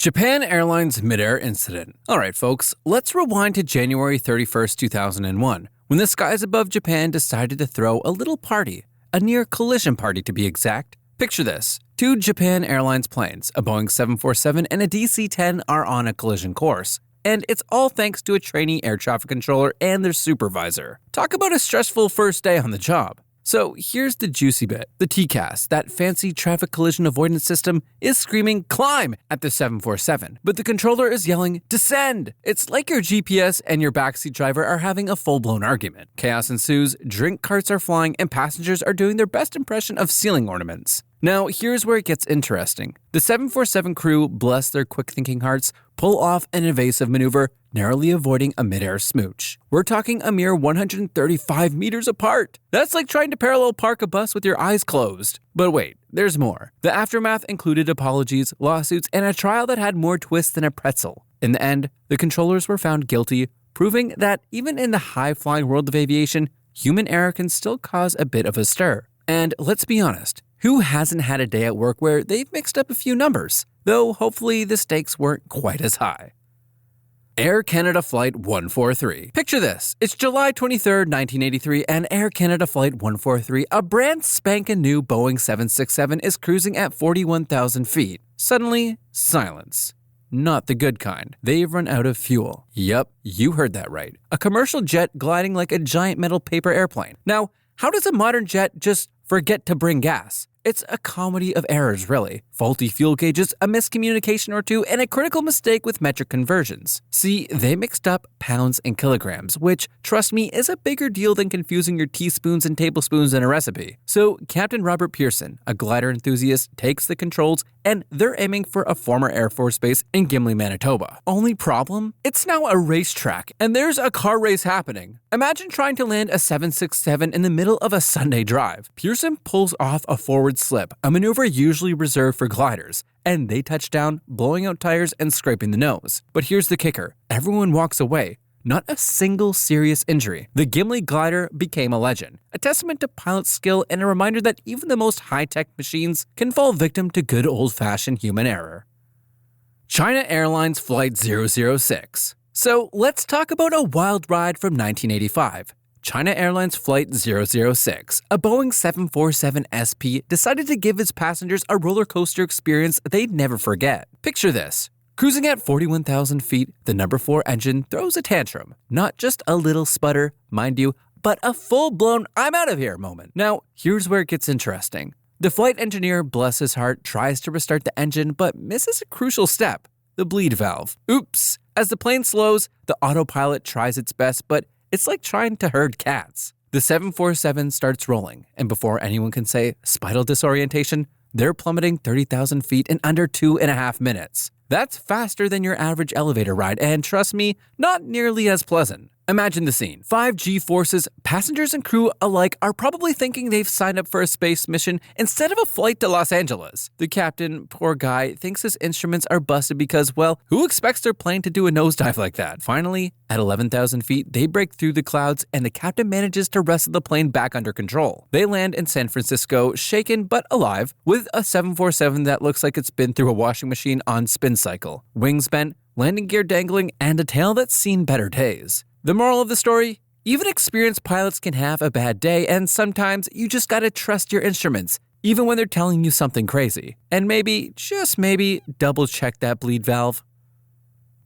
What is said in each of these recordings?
Japan Airlines midair incident. Alright folks, let's rewind to January 31st, 2001, when the skies above Japan decided to throw a little party, a near collision party to be exact. Picture this, two Japan Airlines planes, a Boeing 747 and a DC-10 are on a collision course. And it's all thanks to a trainee air traffic controller and their supervisor. Talk about a stressful first day on the job. So here's the juicy bit. The TCAS, that fancy traffic collision avoidance system, is screaming climb at the 747, but the controller is yelling descend. It's like your GPS and your backseat driver are having a full-blown argument. Chaos ensues, drink carts are flying, and passengers are doing their best impression of ceiling ornaments. Now, here's where it gets interesting. The 747 crew, bless their quick-thinking hearts, pull off an evasive maneuver, narrowly avoiding a mid-air smooch. We're talking a mere 135 meters apart. That's like trying to parallel park a bus with your eyes closed. But wait, there's more. The aftermath included apologies, lawsuits, and a trial that had more twists than a pretzel. In the end, the controllers were found guilty, proving that even in the high-flying world of aviation, human error can still cause a bit of a stir. And let's be honest, who hasn't had a day at work where they've mixed up a few numbers? Though hopefully the stakes weren't quite as high. Air Canada Flight 143. Picture this. It's July 23rd, 1983, and Air Canada Flight 143, a brand spanking new Boeing 767, is cruising at 41,000 feet. Suddenly, silence. Not the good kind. They've run out of fuel. Yup, you heard that right. A commercial jet gliding like a giant metal paper airplane. Now, how does a modern jet just forget to bring gas? It's a comedy of errors, really. Faulty fuel gauges, a miscommunication or two, and a critical mistake with metric conversions. See, they mixed up pounds and kilograms, which, trust me, is a bigger deal than confusing your teaspoons and tablespoons in a recipe. So, Captain Robert Pearson, a glider enthusiast, takes the controls, and they're aiming for a former Air Force base in Gimli, Manitoba. Only problem? It's now a racetrack, and there's a car race happening. Imagine trying to land a 767 in the middle of a Sunday drive. Pearson pulls off a forward slip, a maneuver usually reserved for gliders, and they touch down, blowing out tires and scraping the nose. But here's the kicker. Everyone walks away. Not a single serious injury. The Gimli glider became a legend, a testament to pilot skill and a reminder that even the most high-tech machines can fall victim to good old-fashioned human error. China Airlines Flight 006. So let's talk about a wild ride from 1985. China Airlines Flight 006, a Boeing 747 SP, decided to give its passengers a roller coaster experience they'd never forget. Picture this. Cruising at 41,000 feet, the number 4 engine throws a tantrum. Not just a little sputter, mind you, but a full-blown I'm out of here moment. Now, here's where it gets interesting. The flight engineer, bless his heart, tries to restart the engine but misses a crucial step, the bleed valve. Oops. As the plane slows, the autopilot tries its best, but it's like trying to herd cats. The 747 starts rolling, and before anyone can say spinal disorientation, they're plummeting 30,000 feet in under 2.5 minutes. That's faster than your average elevator ride, and trust me, not nearly as pleasant. Imagine the scene. 5G forces, passengers and crew alike are probably thinking they've signed up for a space mission instead of a flight to Los Angeles. The captain, poor guy, thinks his instruments are busted because, well, who expects their plane to do a nosedive like that? Finally, at 11,000 feet, they break through the clouds and the captain manages to wrestle the plane back under control. They land in San Francisco, shaken but alive, with a 747 that looks like it's been through a washing machine on spin cycle, wings bent, landing gear dangling, and a tail that's seen better days. The moral of the story? Even experienced pilots can have a bad day, and sometimes you just gotta trust your instruments, even when they're telling you something crazy. And maybe, just maybe, double check that bleed valve.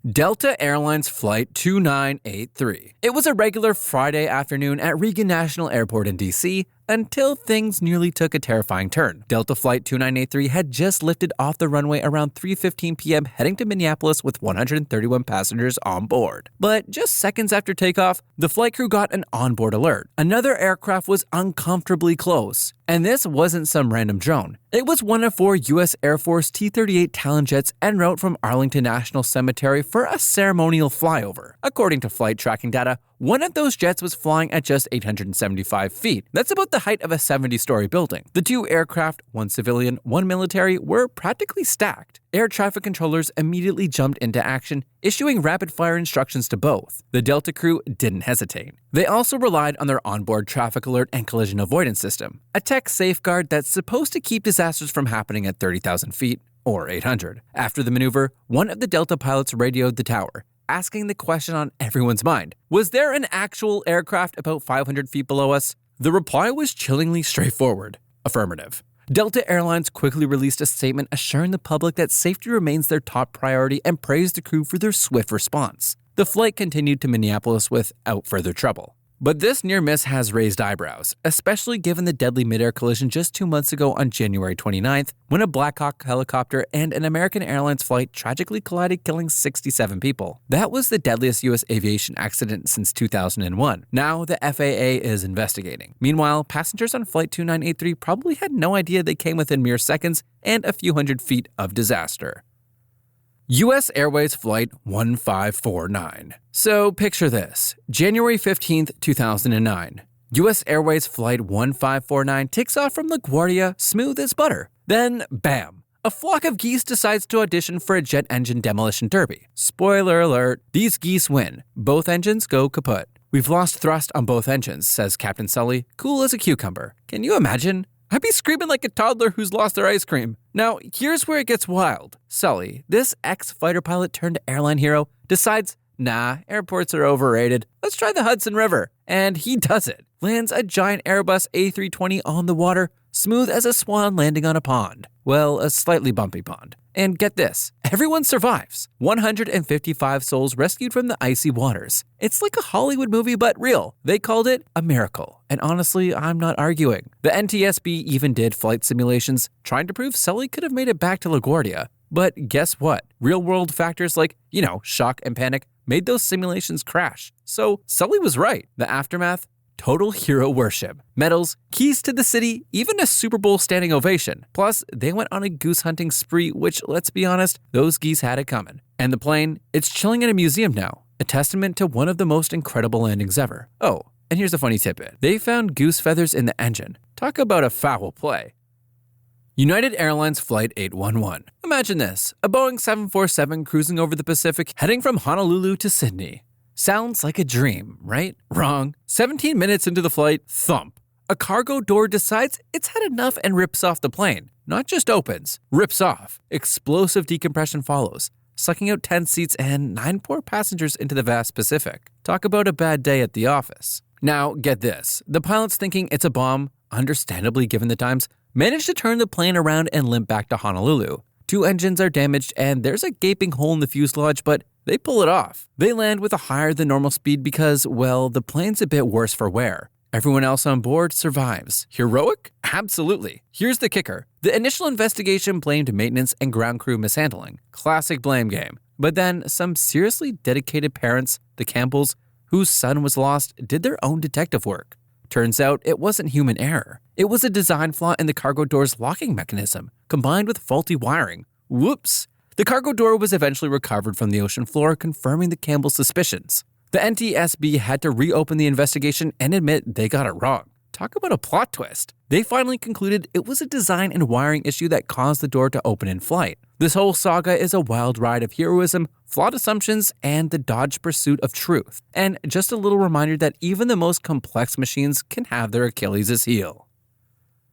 Delta Airlines Flight 2983. It was a regular Friday afternoon at Reagan National Airport in DC until things nearly took a terrifying turn. Delta Flight 2983 had just lifted off the runway around 3:15 p.m. heading to Minneapolis with 131 passengers on board. But just seconds after takeoff, the flight crew got an onboard alert. Another aircraft was uncomfortably close. And this wasn't some random drone. It was one of 4 U.S. Air Force T-38 Talon jets en route from Arlington National Cemetery for a ceremonial flyover. According to flight tracking data, one of those jets was flying at just 875 feet. That's about the height of a 70-story building. The 2 aircraft, one civilian, one military, were practically stacked. Air traffic controllers immediately jumped into action, issuing rapid-fire instructions to both. The Delta crew didn't hesitate. They also relied on their onboard traffic alert and collision avoidance system, a tech safeguard that's supposed to keep disasters from happening at 30,000 feet, or 800. After the maneuver, one of the Delta pilots radioed the tower, asking the question on everyone's mind. Was there an actual aircraft about 500 feet below us? The reply was chillingly straightforward. Affirmative. Delta Airlines quickly released a statement assuring the public that safety remains their top priority and praised the crew for their swift response. The flight continued to Minneapolis without further trouble. But this near miss has raised eyebrows, especially given the deadly midair collision just 2 months ago on January 29th, when a Black Hawk helicopter and an American Airlines flight tragically collided, killing 67 people. That was the deadliest U.S. aviation accident since 2001. Now the FAA is investigating. Meanwhile, passengers on Flight 2983 probably had no idea they came within mere seconds and a few hundred feet of disaster. U.S. Airways Flight 1549. So picture this. January 15th, 2009. U.S. Airways Flight 1549 takes off from LaGuardia smooth as butter. Then, bam! A flock of geese decides to audition for a jet engine demolition derby. Spoiler alert, these geese win. Both engines go kaput. We've lost thrust on both engines, says Captain Sully, cool as a cucumber. Can you imagine? I'd be screaming like a toddler who's lost their ice cream. Now, here's where it gets wild. Sully, this ex-fighter pilot turned airline hero, decides, nah, airports are overrated. Let's try the Hudson River. And he does it. Lands a giant Airbus A320 on the water, smooth as a swan landing on a pond. Well, a slightly bumpy pond. And get this, everyone survives. 155 souls rescued from the icy waters. It's like a Hollywood movie, but real. They called it a miracle. And honestly, I'm not arguing. The NTSB even did flight simulations, trying to prove Sully could have made it back to LaGuardia. But guess what? Real-world factors like, shock and panic made those simulations crash. So Sully was right. The aftermath? Total hero worship. Medals, keys to the city, even a Super Bowl standing ovation. Plus, they went on a goose hunting spree, which, let's be honest, those geese had it coming. And the plane, it's chilling in a museum now, a testament to one of the most incredible landings ever. Oh, and here's a funny tidbit. They found goose feathers in the engine. Talk about a foul play. United Airlines Flight 811. Imagine this, a Boeing 747 cruising over the Pacific, heading from Honolulu to Sydney. Sounds like a dream, right? Wrong. 17 minutes into the flight, thump. A cargo door decides it's had enough and rips off the plane. Not just opens, rips off. Explosive decompression follows, sucking out 10 seats and 9 poor passengers into the vast Pacific. Talk about a bad day at the office. Now, get this. The pilots thinking it's a bomb, understandably given the times, managed to turn the plane around and limp back to Honolulu. 2 engines are damaged and there's a gaping hole in the fuselage, but they pull it off. They land with a higher than normal speed because, well, the plane's a bit worse for wear. Everyone else on board survives. Heroic? Absolutely. Here's the kicker. The initial investigation blamed maintenance and ground crew mishandling. Classic blame game. But then some seriously dedicated parents, the Campbells, whose son was lost, did their own detective work. Turns out it wasn't human error. It was a design flaw in the cargo door's locking mechanism, combined with faulty wiring. Whoops. The cargo door was eventually recovered from the ocean floor, confirming the Campbell's suspicions. The NTSB had to reopen the investigation and admit they got it wrong. Talk about a plot twist. They finally concluded it was a design and wiring issue that caused the door to open in flight. This whole saga is a wild ride of heroism, flawed assumptions, and the dodged pursuit of truth. And just a little reminder that even the most complex machines can have their Achilles' heel.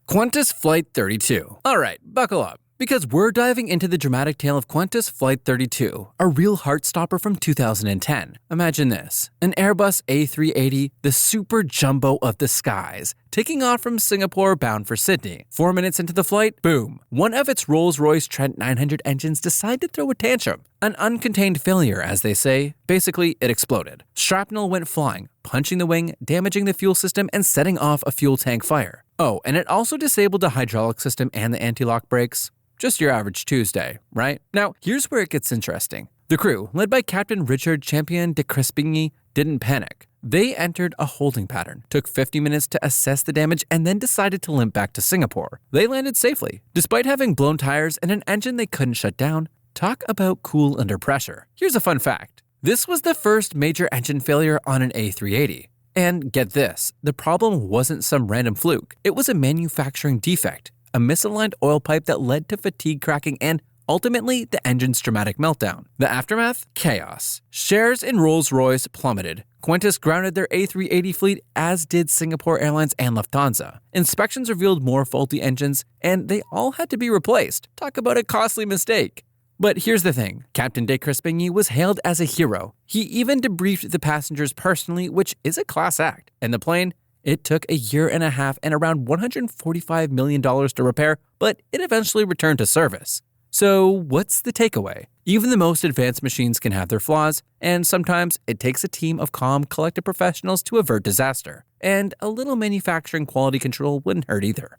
Qantas Flight 32. Alright, buckle up. Because we're diving into the dramatic tale of Qantas Flight 32, a real heartstopper from 2010. Imagine this, an Airbus A380, the super jumbo of the skies, taking off from Singapore bound for Sydney. 4 minutes into the flight, boom, one of its Rolls-Royce Trent 900 engines decided to throw a tantrum. An uncontained failure, as they say. Basically, it exploded. Shrapnel went flying, punching the wing, damaging the fuel system, and setting off a fuel tank fire. Oh, and it also disabled the hydraulic system and the anti-lock brakes. Just your average Tuesday, right? Now, here's where it gets interesting. The crew, led by Captain Richard Champion de Crespigny, didn't panic. They entered a holding pattern, took 50 minutes to assess the damage, and then decided to limp back to Singapore. They landed safely, despite having blown tires and an engine they couldn't shut down. Talk about cool under pressure. Here's a fun fact. This was the first major engine failure on an A380. And get this, the problem wasn't some random fluke. It was a manufacturing defect. A misaligned oil pipe that led to fatigue cracking and, ultimately, the engine's dramatic meltdown. The aftermath? Chaos. Shares in Rolls-Royce plummeted. Qantas grounded their A380 fleet, as did Singapore Airlines and Lufthansa. Inspections revealed more faulty engines, and they all had to be replaced. Talk about a costly mistake. But here's the thing, Captain de Crespigny was hailed as a hero. He even debriefed the passengers personally, which is a class act. And the plane, it took a year and a half and around $145 million to repair, but it eventually returned to service. So what's the takeaway? Even the most advanced machines can have their flaws, and sometimes it takes a team of calm, collected professionals to avert disaster. And a little manufacturing quality control wouldn't hurt either.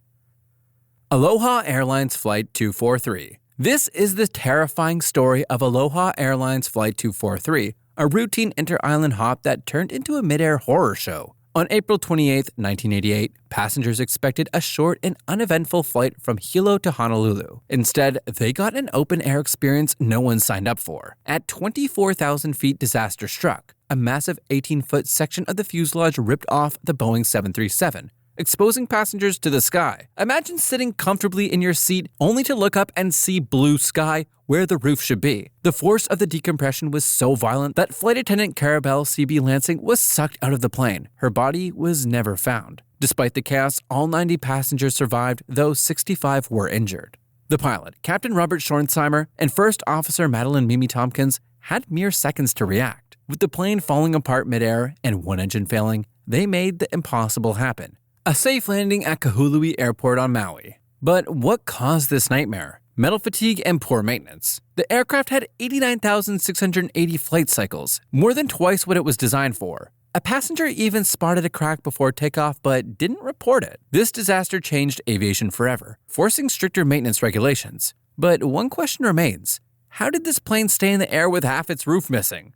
Aloha Airlines Flight 243. This is the terrifying story of Aloha Airlines Flight 243, a routine inter-island hop that turned into a mid-air horror show. On April 28, 1988, passengers expected a short and uneventful flight from Hilo to Honolulu. Instead, they got an open-air experience no one signed up for. At 24,000 feet, disaster struck. A massive 18-foot section of the fuselage ripped off the Boeing 737, exposing passengers to the sky. Imagine sitting comfortably in your seat only to look up and see blue sky where the roof should be. The force of the decompression was so violent that flight attendant Carabelle C.B. Lansing was sucked out of the plane. Her body was never found. Despite the chaos, all 90 passengers survived, though 65 were injured. The pilot, Captain Robert Schornsheimer, and First Officer Madeline Mimi Tompkins had mere seconds to react. With the plane falling apart midair and one engine failing, they made the impossible happen. A safe landing at Kahului Airport on Maui. But what caused this nightmare? Metal fatigue and poor maintenance. The aircraft had 89,680 flight cycles, more than twice what it was designed for. A passenger even spotted a crack before takeoff but didn't report it. This disaster changed aviation forever, forcing stricter maintenance regulations. But one question remains. How did this plane stay in the air with half its roof missing?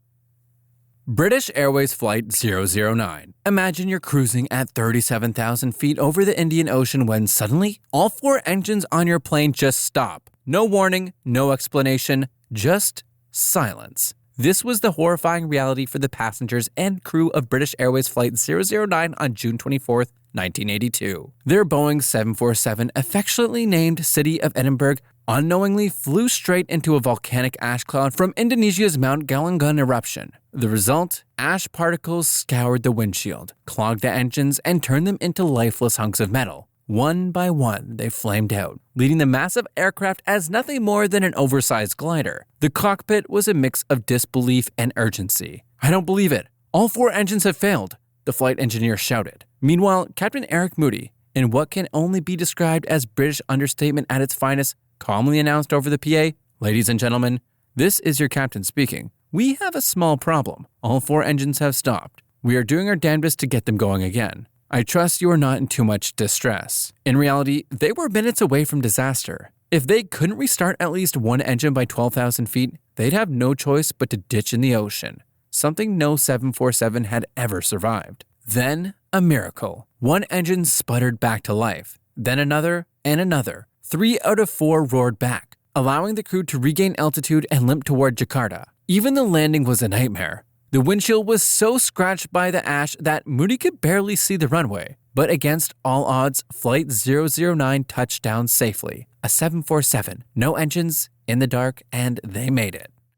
British Airways Flight 009. Imagine you're cruising at 37,000 feet over the Indian Ocean when suddenly, all 4 engines on your plane just stop. No warning, no explanation, just silence. This was the horrifying reality for the passengers and crew of British Airways Flight 009 on June 24, 1982. Their Boeing 747, affectionately named City of Edinburgh, unknowingly flew straight into a volcanic ash cloud from Indonesia's Mount Galunggung eruption. The result? Ash particles scoured the windshield, clogged the engines, and turned them into lifeless hunks of metal. One by one, they flamed out, leading the massive aircraft as nothing more than an oversized glider. The cockpit was a mix of disbelief and urgency. "I don't believe it. All 4 engines have failed," the flight engineer shouted. Meanwhile, Captain Eric Moody, in what can only be described as British understatement at its finest, calmly announced over the PA, "Ladies and gentlemen, this is your captain speaking. We have a small problem. All 4 engines have stopped. We are doing our damnedest to get them going again. I trust you are not in too much distress." In reality, they were minutes away from disaster. If they couldn't restart at least one engine by 12,000 feet, they'd have no choice but to ditch in the ocean, something no 747 had ever survived. Then, a miracle. One engine sputtered back to life, then another and another. 3 out of 4 roared back, allowing the crew to regain altitude and limp toward Jakarta. Even the landing was a nightmare. The windshield was so scratched by the ash that Moody could barely see the runway. But against all odds, Flight 009 touched down safely. A 747, no engines, in the dark, and they made it.